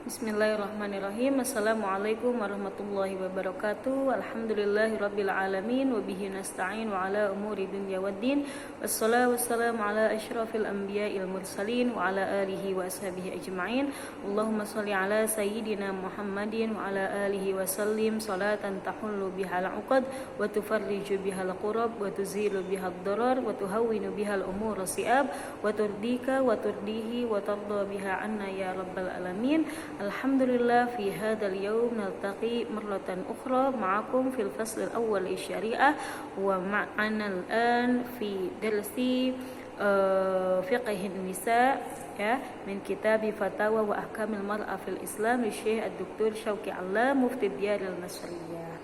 Bismillahirrahmanirrahim. Assalamualaikum warahmatullahi wabarakatuh. Alhamdulillahirabbil alamin wa bihi nasta'in wa ala umuri dunya waddin. Wassalatu wassalamu ala asyrafil anbiya'il mursalin wa ala alihi wa ashabihi ajma'in. Allahumma shalli ala sayyidina Muhammadin wa ala alihi wa sallim salatan tahullu bihal 'uqad wa tufarriju bihal qurab wa tuzilu bihal darar wa tuhawwinu bihal umur si'ab wa turdika wa turdihi wa tarda biha anna ya rabbal alamin. Alhamdulillah fi hadzal yaum naltaqi marratan ukhra ma'akum fil fasl al-awwal syariah wa ma'ana al-an fi darsi fiqh nisa ya min kitab fatawa wa ahkamil mar'ah fil Islam Syekh Dr. Syauqi Allah Mufti Diyar al-Nasriyah.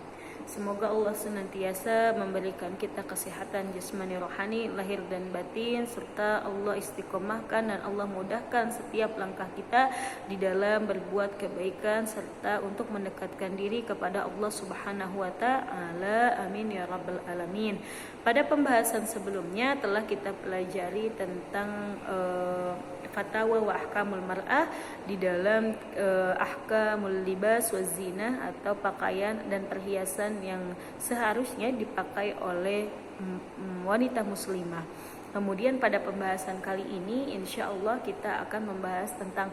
Semoga Allah senantiasa memberikan kita kesehatan jasmani rohani, lahir dan batin, serta Allah istiqomahkan dan Allah mudahkan setiap langkah kita di dalam berbuat kebaikan serta untuk mendekatkan diri kepada Allah Subhanahu wa taala. Amin ya rabbal alamin. Pada pembahasan sebelumnya telah kita pelajari tentang fatwa wa ahkamul mar'ah di dalam ahkamul libas wa zinah atau pakaian dan perhiasan yang seharusnya dipakai oleh wanita muslimah. Kemudian pada pembahasan kali ini insya Allah kita akan membahas tentang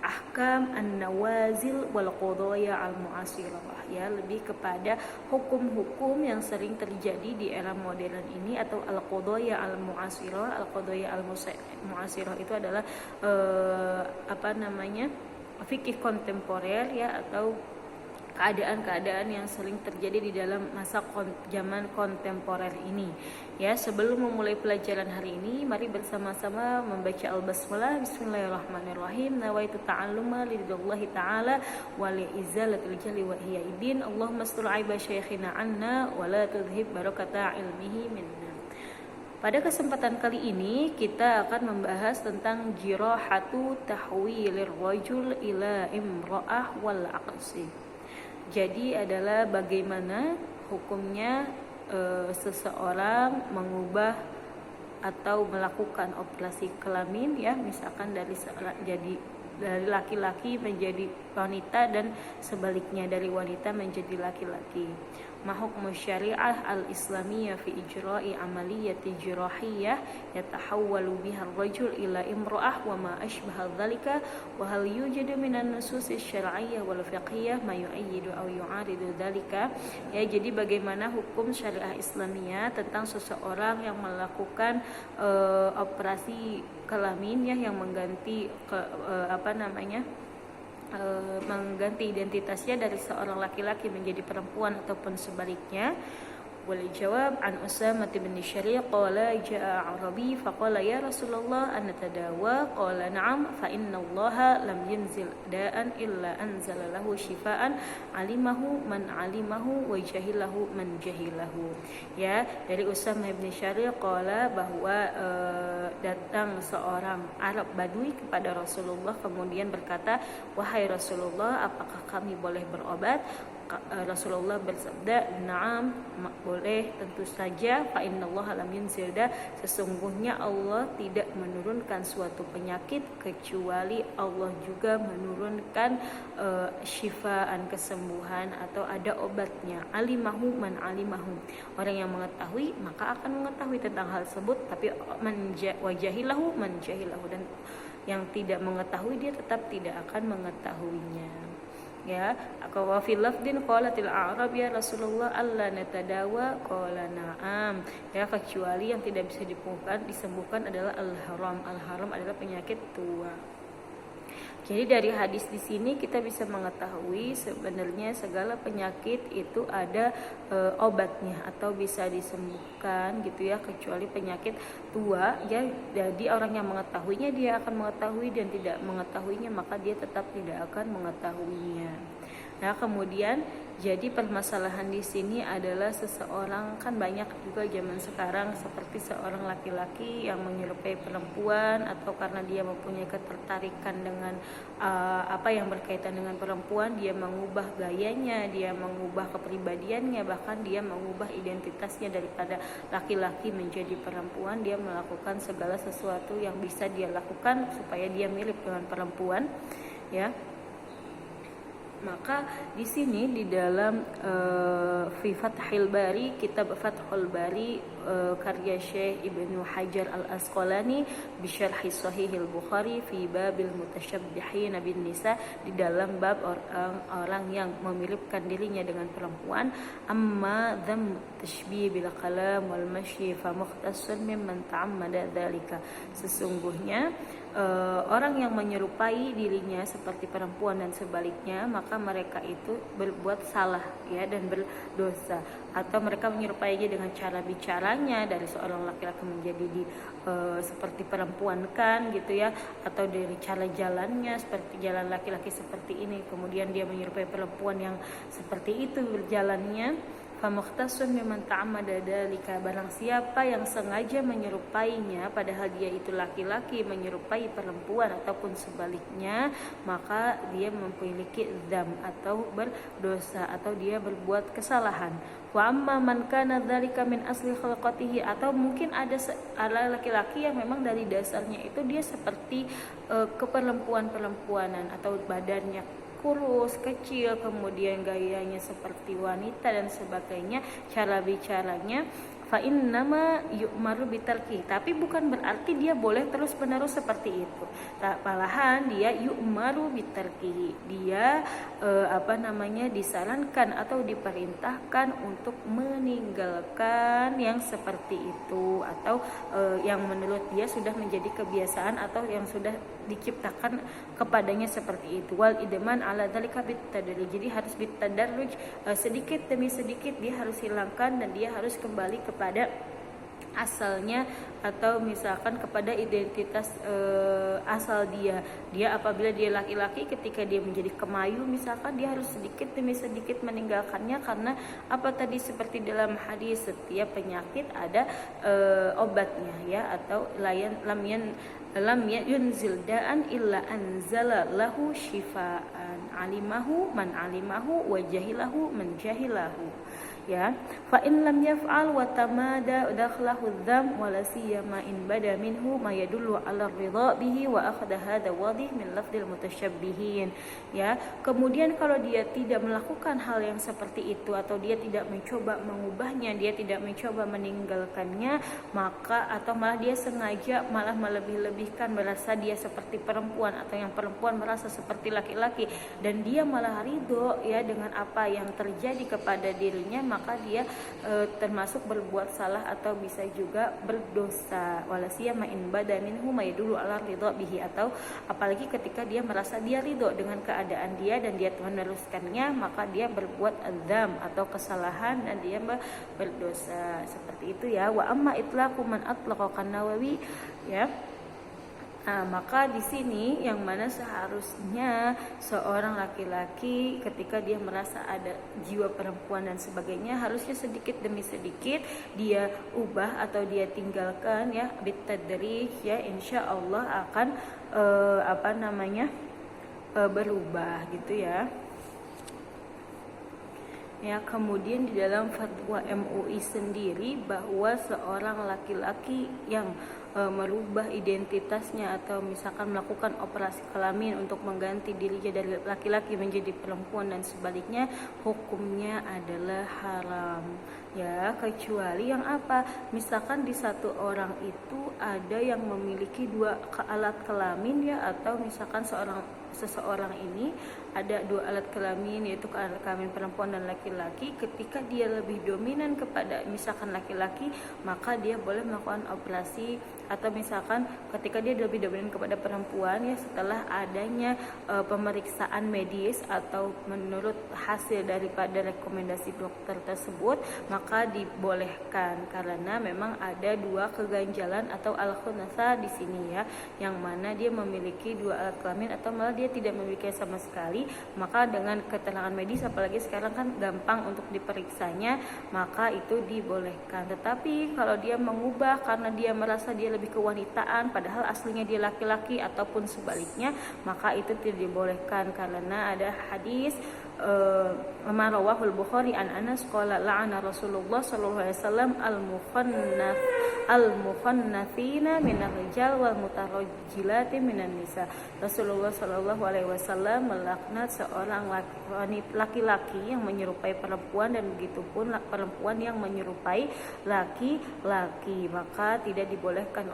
ahkam an-nawazil wal qadaya al-mu'asirah, ya, lebih kepada hukum-hukum yang sering terjadi di era modern ini atau al-qadaya al-mu'asirah. Al-qadaya al-mu'asirah itu adalah fikih kontemporer, ya, atau keadaan-keadaan yang sering terjadi di dalam masa zaman kontemporer ini. Ya, sebelum memulai pelajaran hari ini, mari bersama-sama membaca al-basmalah. Bismillahirrahmanirrahim. Nawaitu ta'alluma lillahi ta'ala wa li'izalatil jali wa hiyaidin. Allahumma astur aiba syekhina anna wa la tudhib barakata ilmihi minna. Pada kesempatan kali ini kita akan membahas tentang jirahatu tahwilir rajul ila imra'ah wal aqsi. Jadi adalah bagaimana hukumnya seseorang mengubah atau melakukan operasi kelamin, ya, misalkan dari laki-laki menjadi wanita dan sebaliknya dari wanita menjadi laki-laki. Ma hukmu syariah al-islamiyah fi ijra'i amaliyati jirahiyah yatahawwalu biha ar-rajul ila imra'ah wa ma ashbaha dzalika wa hal yujadu minan nusus syar'iyyah wal fiqhiyah ma yu'ayyidu aw yu'aridu dzalika. Ya, jadi bagaimana hukum syariah Islamiyah tentang seseorang yang melakukan operasi kelamin, ya, yang mengganti mengganti identitasnya dari seorang laki-laki menjadi perempuan ataupun sebaliknya. Boleh jawab an Usamah bin Syari' qala jaa Arabi faqala ya Rasulullah an tadawa qala na'am fa inna Allah lam yunzil da'an illa anzala lahu shifaan alimahu man alimahu wa jahilahu man jahilahu. Ya, dari Usamah bin Syari' qala bahwa datang seorang Arab Badui kepada Rasulullah kemudian berkata, wahai Rasulullah, apakah kami boleh berobat? Rasulullah bersabda, na'am, boleh, tentu saja. Fa innallaha lam yunzil da, sesungguhnya Allah tidak menurunkan suatu penyakit kecuali Allah juga menurunkan syifaan, kesembuhan, atau ada obatnya. Alimahu man alimahu, orang yang mengetahui maka akan mengetahui tentang hal tersebut, tapi wajahilahu man jahilahu, dan yang tidak mengetahui dia tetap tidak akan mengetahuinya. Ya, wa fil lafdin qalatil a'rab ya Rasulullah alla natadawa qala na'am. Ya, kecuali yang tidak bisa disembuhkan adalah al-haram. Al-haram adalah penyakit tua. Jadi dari hadis di sini kita bisa mengetahui sebenarnya segala penyakit itu ada obatnya atau bisa disembuhkan gitu, ya, kecuali penyakit tua, ya. Jadi orang yang mengetahuinya dia akan mengetahui, dan tidak mengetahuinya maka dia tetap tidak akan mengetahuinya. Nah, kemudian jadi permasalahan di sini adalah seseorang, kan banyak juga zaman sekarang seperti seorang laki-laki yang menyerupai perempuan, atau karena dia mempunyai ketertarikan dengan apa yang berkaitan dengan perempuan, dia mengubah gayanya, dia mengubah kepribadiannya, bahkan dia mengubah identitasnya daripada laki-laki menjadi perempuan. Dia melakukan segala sesuatu yang bisa dia lakukan supaya dia mirip dengan perempuan, ya. Maka di sini di dalam fi Fathul Bari, kitab Fathul Bari karya Syekh Ibnu Hajar Al-Asqalani bi syarhi Sahihil Bukhari fi babil mutasyabbihin bin nisa, di dalam bab orang yang memiripkan dirinya dengan perempuan. Amma dzam tashbih bil kalam wal masyi fa mukhtassun mimman ta'ammada dzalika, sesungguhnya orang yang menyerupai dirinya seperti perempuan dan sebaliknya, maka mereka itu berbuat salah ya dan berdosa. Atau mereka menyerupainya dengan cara bicaranya, dari seorang laki-laki menjadi seperti perempuan kan gitu ya, atau dari cara jalannya seperti jalan laki-laki seperti ini, kemudian dia menyerupai perempuan yang seperti itu berjalannya. Famukhtasun mimman ta'ammada dzalika, barang siapa yang sengaja menyerupainya padahal dia itu laki-laki menyerupai perempuan ataupun sebaliknya, maka dia memiliki dzam atau berdosa atau dia berbuat kesalahan. Wa amma man kana dzalika min asli khalqatihi, atau mungkin ada laki-laki yang memang dari dasarnya itu dia seperti keperempuan-perempuanan atau badannya kurus, kecil, kemudian gayanya seperti wanita dan sebagainya, cara bicaranya, fa innama yu'maru bitarki, tapi bukan berarti dia boleh terus-menerus seperti itu. Malahan dia yu'maru bitarki, dia disarankan atau diperintahkan untuk meninggalkan yang seperti itu, atau yang menurut dia sudah menjadi kebiasaan atau yang sudah diciptakan kepadanya seperti itu. Wal idman ala dzalika bitadrij, jadi harus bitadarruj, sedikit demi sedikit dia harus hilangkan dan dia harus kembali kepada asalnya, atau misalkan kepada identitas asal dia apabila dia laki-laki, ketika dia menjadi kemayu misalkan, dia harus sedikit demi sedikit meninggalkannya, karena apa tadi seperti dalam hadis, setiap penyakit ada obatnya ya, atau lam yunzil da'an illa anzala lahu shifaan alimahu man alimahu wa jahilahu man jahilahu ya. Fa in lam yaf'al wa tamada dakhlahu dzam wa la siyama in bada minhu ma yadullu 'ala ridha bihi wa akhadha hadha wadih min lafdil mutasyabbihin ya. Kemudian kalau dia tidak melakukan hal yang seperti itu, atau dia tidak mencoba mengubahnya, dia tidak mencoba meninggalkannya, maka atau malah dia sengaja malah melebih-lebihkan, merasa dia seperti perempuan, atau yang perempuan merasa seperti laki-laki, dan dia malah ridho ya dengan apa yang terjadi kepada dirinya, maka dia termasuk berbuat salah atau bisa juga berdosa. Walasiyama in bada minhu ma yadullu ala ridha bihi, atau apalagi ketika dia merasa dia ridho dengan keadaan dia dan dia meneruskannya, maka dia berbuat adzam atau kesalahan dan dia berdosa seperti itu ya. Wa amma itlaqu man atlaqa Nawawi ya. Nah, maka di sini yang mana seharusnya seorang laki-laki ketika dia merasa ada jiwa perempuan dan sebagainya, harusnya sedikit demi sedikit dia ubah atau dia tinggalkan ya, bitadrij ya, insya Allah akan berubah gitu ya. Ya, kemudian di dalam fatwa MUI sendiri bahwa seorang laki-laki yang merubah identitasnya atau misalkan melakukan operasi kelamin untuk mengganti dirinya dari laki-laki menjadi perempuan dan sebaliknya, hukumnya adalah haram ya, kecuali yang apa, misalkan di satu orang itu ada yang memiliki dua alat kelamin ya, atau misalkan seseorang ini ada dua alat kelamin, yaitu alat kelamin perempuan dan laki-laki. Ketika dia lebih dominan kepada misalkan laki-laki, maka dia boleh melakukan operasi, atau misalkan ketika dia lebih dominan kepada perempuan ya, setelah adanya pemeriksaan medis atau menurut hasil daripada rekomendasi dokter tersebut, maka dibolehkan, karena memang ada dua keganjalan atau al-khunasa di sini ya, yang mana dia memiliki dua alat kelamin atau malah dia tidak memiliki sama sekali, maka dengan keterangan medis, apalagi sekarang kan gampang untuk diperiksanya, maka itu dibolehkan. Tetapi kalau dia mengubah karena dia merasa dia lebih kewanitaan padahal aslinya dia laki-laki ataupun sebaliknya, maka itu tidak dibolehkan karena ada hadis Rawahul Bukhari an Anas qala la'ana Rasulullah sallallahu alaihi wasallam al-mukhannathina minar rijal wal mutarajjilati minan nisa. Rasulullah sallallahu alaihi wasallam melaknat seorang laki-laki yang menyerupai perempuan dan begitupun perempuan yang menyerupai laki-laki. Maka tidak dibolehkan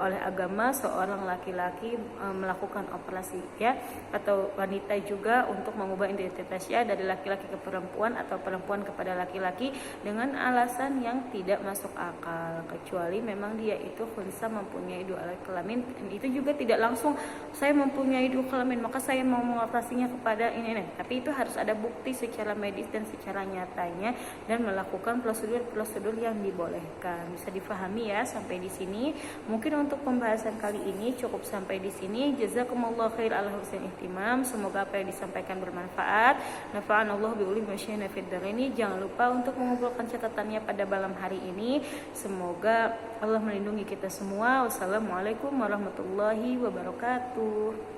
oleh agama seorang laki-laki melakukan operasi ya, atau wanita juga untuk mengubah identitasnya dari laki-laki ke perempuan atau perempuan kepada laki-laki dengan alasan yang tidak masuk akal, kecuali memang dia itu khunsa mempunyai dua alat kelamin, dan itu juga tidak langsung saya mempunyai dua kelamin maka saya mau mengoperasinya kepada ini, tapi itu harus ada bukti secara medis dan secara nyatanya dan melakukan prosedur-prosedur yang dibolehkan. Bisa difahami ya sampai di sini. Mungkin untuk pembahasan kali ini cukup sampai di sini. Jazakumullah khair ala husnil ihtimam. Semoga apa yang disampaikan bermanfaat. Nafa'anallahu bi ulumi wasyina fid dharaini. Jangan lupa untuk mengumpulkan catatannya pada malam hari ini. Semoga Allah melindungi kita semua. Wassalamualaikum warahmatullahi wabarakatuh.